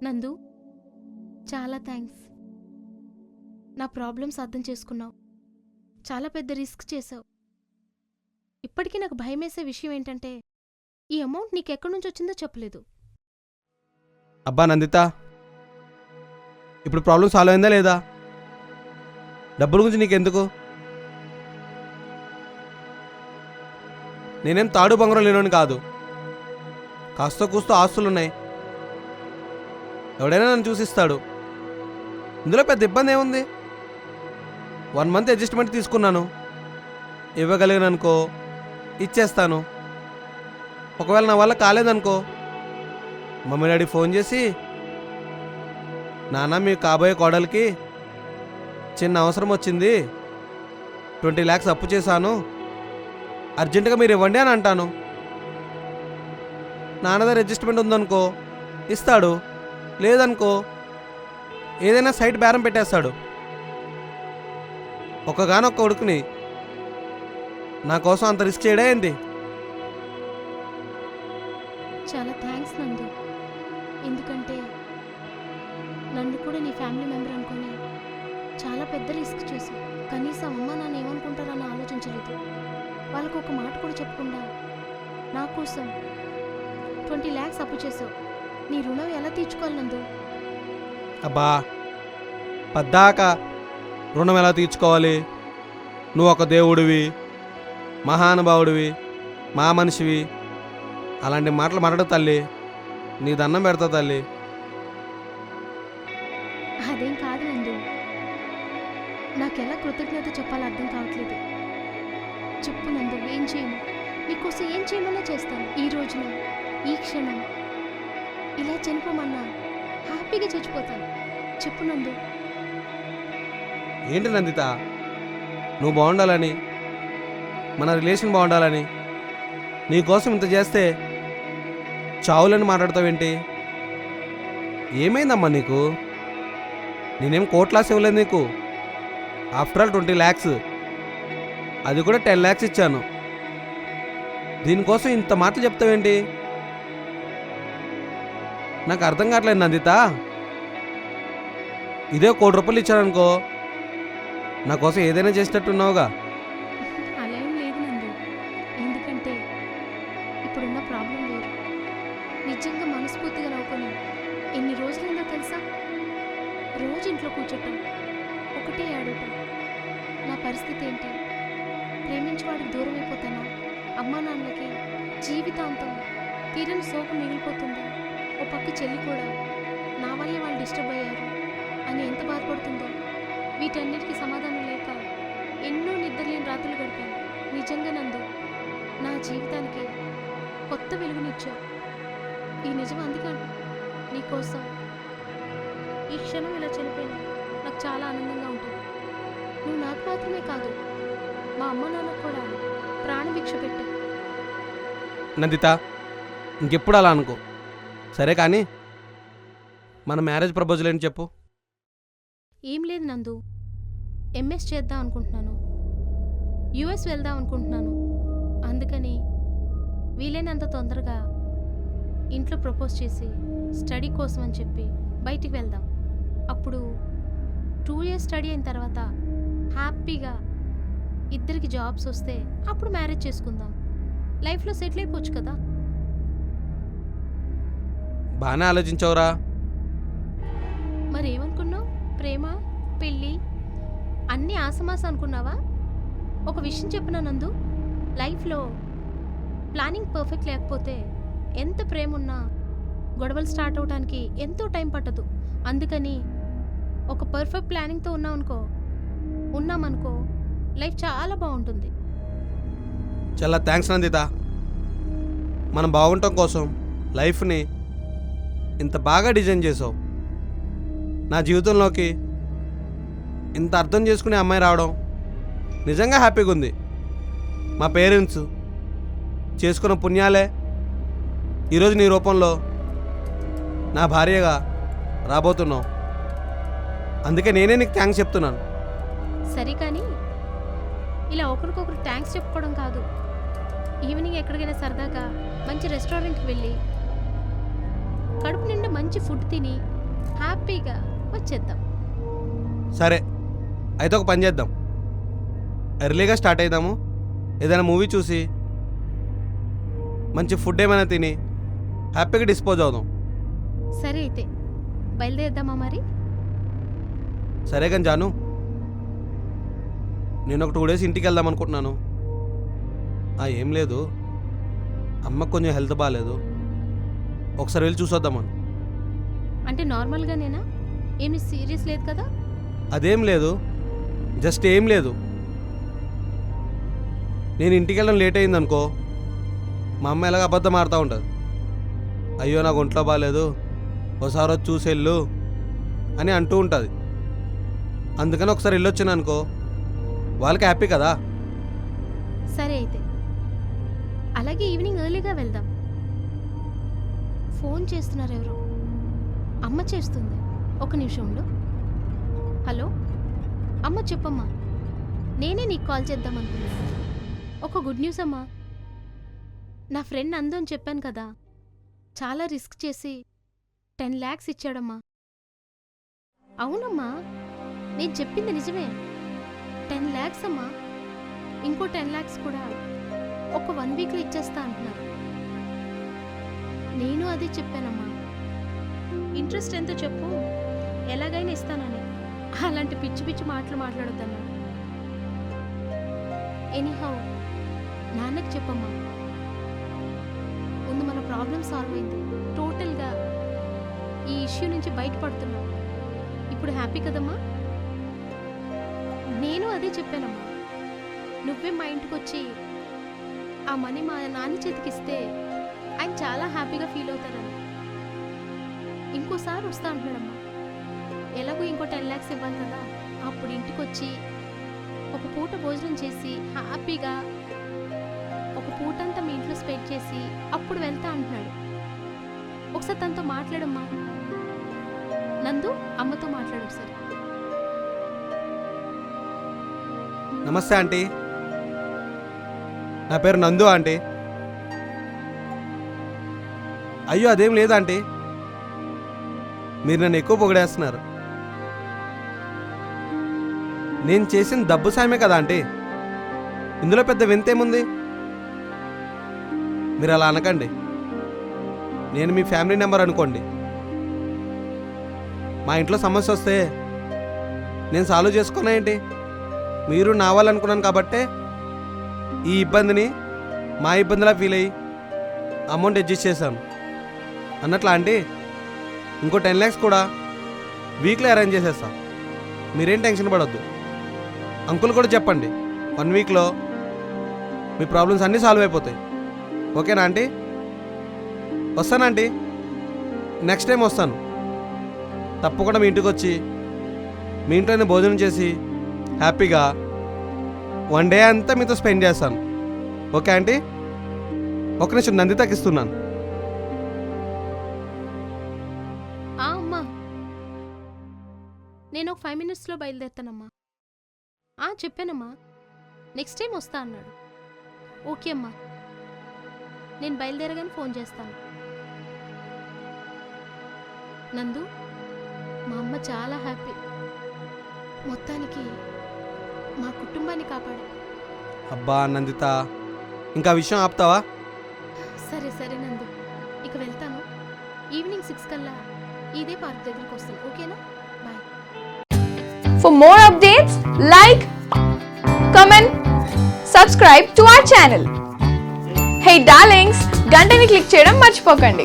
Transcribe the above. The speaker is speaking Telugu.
నందు, చాలా థ్యాంక్స్. నా ప్రాబ్లమ్స్ అర్థం చేసుకున్నావు. చాలా పెద్ద రిస్క్ చేశావు. ఇప్పటికీ నాకు భయమేసే విషయం ఏంటంటే ఈ అమౌంట్ నీకెక్కడి నుంచి వచ్చిందో చెప్పలేదు. అబ్బా నందిత, ఇప్పుడు ప్రాబ్లం సాల్వ్ అయిందా లేదా? డబ్బుల గురించి నీకెందుకు? నేనేం తాడు బంగారం లేనోని కాదు. కాస్త కూస్తో ఆస్తులున్నాయి. ఎవడైనా నన్ను చూసిస్తాడు. ఇందులో పెద్ద ఇబ్బంది ఏముంది? 1 మంత్ అడ్జస్ట్మెంట్ తీసుకున్నాను. ఇవ్వగలిగాననుకో ఇచ్చేస్తాను. ఒకవేళ నా వల్ల కాలేదనుకో మమ్మీ డాడీ ఫోన్ చేసి, నాన్న మీ కాబోయే కోడలికి చిన్న అవసరం వచ్చింది, 20 lakhs అప్పు చేశాను, అర్జెంటుగా మీరు ఇవ్వండి అని అంటాను. నాన్న దగ్గర అడ్జస్ట్మెంట్ ఉందనుకో ఇస్తాడు, లేదనుకో ఏదైనా సైట్ బేరం పెట్టేస్తాడు. ఒక్కగానొక్క కొడుకుని నా కోసం అంత రిస్క్ చేయడా ఏంటి? చాలా థ్యాంక్స్ నందు. ఎందుకంటే నన్ను కూడా నీ ఫ్యామిలీ మెంబర్ అనుకుని చాలా పెద్ద రిస్క్ చేశావు. కనీసం అమ్మ నాన్న ఏమనుకుంటారని ఆలోచించలేదు. వాళ్ళకు ఒక మాట కూడా చెప్పకుండా నా కోసం 20 lakhs అప్పు చేసావు. నీ రుణం ఎలా తీర్చుకోవాలి నందు? అబ్బా పద్దాక రుణం ఎలా తీర్చుకోవాలి? నువ్వు ఒక దేవుడివి, మహానుభావుడివి, మా మనిషివి, అలాంటి మాటలు మాట్లాడు తల్లి. నీ దండం పెడతా తల్లి. అదేం కాదు నందు, నాకెలా కృతజ్ఞత చెప్పాలో అర్థం కావట్లేదు. చెప్పు నందు, ఏం చేయను? నీకోసం ఏం చేయమన్నా చేస్తాను. ఈ రోజున, ఈ క్షణం ఇలా చనిపోమన్నా హ్యాపీగా చచ్చిపోతాను. చెప్పు నందు. ఏంటి నందిత, నువ్వు బాగుండాలని, మన రిలేషన్ బాగుండాలని, నీకోసం ఇంత చేస్తే చావులని మాట్లాడతావేంటి? ఏమైందమ్మా నీకు? నేనేం కోట్లాస్ ఇవ్వలేదు నీకు. ఆఫ్టర్ ఆల్ 20 lakhs, అది కూడా 10 lakhs ఇచ్చాను. దీనికోసం ఇంత మాటలు చెప్తావేంటి? నాకు అర్థం కావట్లేదు నందిత. ఇదే 1 కోటి రూపాయలు ఇచ్చాననుకో నా కోసం ఏదైనా చేసినట్టున్నావుగా. అలా ఏం లేదు నందు. ఎందుకంటే ఇప్పుడున్న ప్రాబ్లం వేరు. నిజంగా మనస్ఫూర్తిగా నవ్వుకొని ఎన్ని రోజులైందో తెలుసా? రోజు ఇంట్లో కూర్చోటం, ఒకటే ఆడటం. నా పరిస్థితి ఏంటి? ప్రేమించేవాడికి దూరం అయిపోతానా? అమ్మా నాన్నలకి జీవితాంతం తీరని శోకం మిగిలిపోతుందా? ఓ పక్క చెల్లి కూడా నా వల్లే వాళ్ళు డిస్టర్బ్ అయ్యారు అని ఎంత బాధపడుతుందో. వీటన్నిటికీ సమాధానం లేక ఎన్నో నిద్రలేని రాత్రులు గడిపాను. నిజంగా నందు, నా జీవితానికి కొత్త వెలుగునిచ్చావు. ఈ నిజం అందుకని నీకోసం ఈ క్షణం ఇలా చనిపోయినా నాకు చాలా ఆనందంగా ఉంటుంది. నువ్వు నాకు మాత్రమే కాదు, మా అమ్మ నాన్నకు కూడా ప్రాణభిక్ష పెట్టు. నందిత, ఇంకెప్పుడు అలా అనుకో. సరే కానీ మన మ్యారేజ్ ప్రపోజల్ ఏంటి చెప్పు. ఏం లేదు నందు, ఎంఎస్ చేద్దాం అనుకుంటున్నాను, యుఎస్ వెళ్దాం అనుకుంటున్నాను. అందుకని వీలైనంత తొందరగా ఇంట్లో ప్రపోజ్ చేసి స్టడీ కోసం అని చెప్పి బయటికి వెళ్దాం. అప్పుడు 2 years స్టడీ అయిన తర్వాత హ్యాపీగా ఇద్దరికి జాబ్స్ వస్తే అప్పుడు మ్యారేజ్ చేసుకుందాం. లైఫ్లో సెటిల్ అయిపోవచ్చు కదా. బాగానే ఆలోచించవురా. మరేమనుకున్నావు? ప్రేమ, పెళ్ళి అన్నీ ఆసమాస అనుకున్నావా? ఒక విషయం చెప్పినా నందు, లైఫ్లో ప్లానింగ్ పర్ఫెక్ట్ లేకపోతే ఎంత ప్రేమ ఉన్నా గొడవలు స్టార్ట్ అవడానికి ఎంతో టైం పట్టదు. అందుకని ఒక పర్ఫెక్ట్ ప్లానింగ్తో ఉన్నామనుకో లైఫ్ చాలా బాగుంటుంది. చాలా థ్యాంక్స్ నందిత. మనం బాగుండటం కోసం లైఫ్ని ఇంత బాగా డిజైన్ చేసావు. నా జీవితంలోకి ఇంత అర్థం చేసుకునే అమ్మాయి రావడం నిజంగా హ్యాపీగా ఉంది. మా పేరెంట్స్ చేసుకున్న పుణ్యాలే ఈరోజు నీ రూపంలో నా భార్యగా రాబోతున్నావు. అందుకే నేనే నీకు థ్యాంక్స్ చెప్తున్నాను. సరే కానీ ఇలా ఒకరికొకరు థ్యాంక్స్ చెప్పుకోవడం కాదు, ఈవినింగ్ ఎక్కడికైనా సరదాగా మంచి రెస్టారెంట్కి వెళ్ళి కడుపు నిండా మంచి ఫుడ్ తిని హ్యాపీగా వచ్చేద్దాం. సరే, అయితే ఒక పని చేద్దాం. ఎర్లీగా స్టార్ట్ అయిద్దాము. ఏదైనా మూవీ చూసి మంచి ఫుడ్ ఏమైనా తిని హ్యాపీగా డిస్పోజ్ అవుదాం. సరే అయితే బయలుదేరదామా మరి? సరే కానీ జాను, నేను ఒక 2 డేస్ ఇంటికి వెళ్దాం అనుకుంటున్నాను. ఏం లేదు, అమ్మకు కొంచెం హెల్త్ బాగాలేదు, ఒకసారి వెళ్ళి చూసొద్దామని. అంటే నార్మల్గానేనా? ఏమి సీరియస్ లేదు కదా? అదేం లేదు, జస్ట్ ఏం లేదు. నేను ఇంటికి వెళ్ళడం లేట్ అయిందనుకో, మా అమ్మ ఎలాగ అబద్ధం ఆడుతూ ఉంటుంది. అయ్యో నాకు ఒంట్లో బాగాలేదు, ఒకసారి వచ్చి చూసి వెళ్ళు అని అంటూ ఉంటుంది. అందుకని ఒకసారి వెళ్ళొచ్చాను అనుకో, వాళ్ళకి హ్యాపీ కదా. సరే అయితే అలాగే ఈవినింగ్ ఎర్లీగా వెళ్దాం. ఫోన్ చేస్తున్నారు ఎవరు? అమ్మ చేస్తుంది. ఒక నిమిషం ఉండు. హలో అమ్మ, చెప్పమ్మా. నేనే నీకు కాల్ చేద్దాం అనుకున్నాను. ఒక గుడ్ న్యూస్ అమ్మా. నా ఫ్రెండ్ నందు అని చెప్పాను కదా, చాలా రిస్క్ చేసి 10 lakhs ఇచ్చాడమ్మా. అవునమ్మా, నేను చెప్పింది నిజమే. 10 lakhs అమ్మా. ఇంకో 10 lakhs కూడా ఒక 1 weekలో ఇచ్చేస్తా అంటున్నారు. నేను అదే చెప్పానమ్మా. ఇంట్రెస్ట్ ఎంతో చెప్పు, ఎలాగైనా ఇస్తానని. అలాంటి పిచ్చి పిచ్చి మాటలు మాట్లాడొద్దన్నా. ఎనీహౌ నాన్నకు చెప్పమ్మా. ముందు మన ప్రాబ్లం సాల్వ్ అయింది. టోటల్గా ఈ ఇష్యూ నుంచి బయటపడుతున్నాం. ఇప్పుడు హ్యాపీ కదమ్మా? నేను అదే చెప్పానమ్మా. నువ్వే మా ఇంటికి వచ్చి ఆ మనీ మా నాన్న చేతికిస్తే ఆయన చాలా హ్యాపీగా ఫీల్ అవుతారని. ఇంకోసారి వస్తా అంటున్నాడమ్మా. ఎలాగో ఇంకో 10 lakhs ఇవ్వాలి కదా, అప్పుడు ఇంటికి వచ్చి ఒక పూట భోజనం చేసి హ్యాపీగా ఒక పూట అంతా మీ ఇంట్లో స్పెండ్ చేసి అప్పుడు వెళ్తా అంటున్నాడు. ఒకసారి తనతో మాట్లాడమ్మా. నందు, అమ్మతో మాట్లాడు ఒకసారి. నమస్తే ఆంటీ, నా పేరు నందు ఆంటీ. అయ్యో అదేం లేదు ఆంటీ, మీరు నన్ను ఎక్కువ పొగిడేస్తున్నారు. నేను చేసిన డబ్బు సాయమే కదా ఆంటీ, ఇందులో పెద్ద వింతేముంది? మీరు అలా అనకండి. నేను మీ ఫ్యామిలీ మెంబర్ అనుకోండి. మా ఇంట్లో సమస్య వస్తే నేను సాల్వ్ చేసుకున్నా ఏంటి? మీరు నా వాళ్ళు అనుకున్నాను కాబట్టే ఈ ఇబ్బందిని మా ఇబ్బందిలా ఫీల్ అయ్యి అమౌంట్ అడ్జస్ట్ చేశాను అన్నట్లా ఆంటీ. ఇంకో 10 lakhs కూడా వీక్లో అరేంజ్ చేసేస్తా. మీరేం టెన్షన్ పడొద్దు. అంకుల్ కూడా చెప్పండి, 1 weekలో మీ ప్రాబ్లమ్స్ అన్నీ సాల్వ్ అయిపోతాయి. ఓకేనా ఆంటీ? వస్తాను ఆంటీ, నెక్స్ట్ టైం వస్తాను. తప్పకుండా మీ ఇంటికి వచ్చి మీ ఇంట్లోనే భోజనం చేసి హ్యాపీగా 1 day అంతా మీతో స్పెండ్ చేస్తాను. Okay aunty? ఒక నిమిషం నందితకి ఇస్తున్నాను. అమ్మా, నేను ఒక 5 minutesలో బయలుదేరుతానమ్మా. చెప్పానమ్మా, నెక్స్ట్ టైం వస్తా అన్నాడు. ఓకే అమ్మా, నేను బయలుదేరగానే ఫోన్ చేస్తాను. నందు, మా అమ్మ చాలా హ్యాపీ. మొత్తానికి మా కుటుంబాన్ని కాపాడు. అబ్బా నందిత, ఇంకా విషయం ఆపుతావా? సరే సరే నందు, ఇక వెళ్తాను. ఈవినింగ్ 6 కల్లా ఇదే పార్క్ దగ్గరికి వస్తాను. ఓకేనా? Bye. For more updates, like, comment, subscribe to our channel. Hey darlings, గంటని click చేయడం మర్చిపోకండి.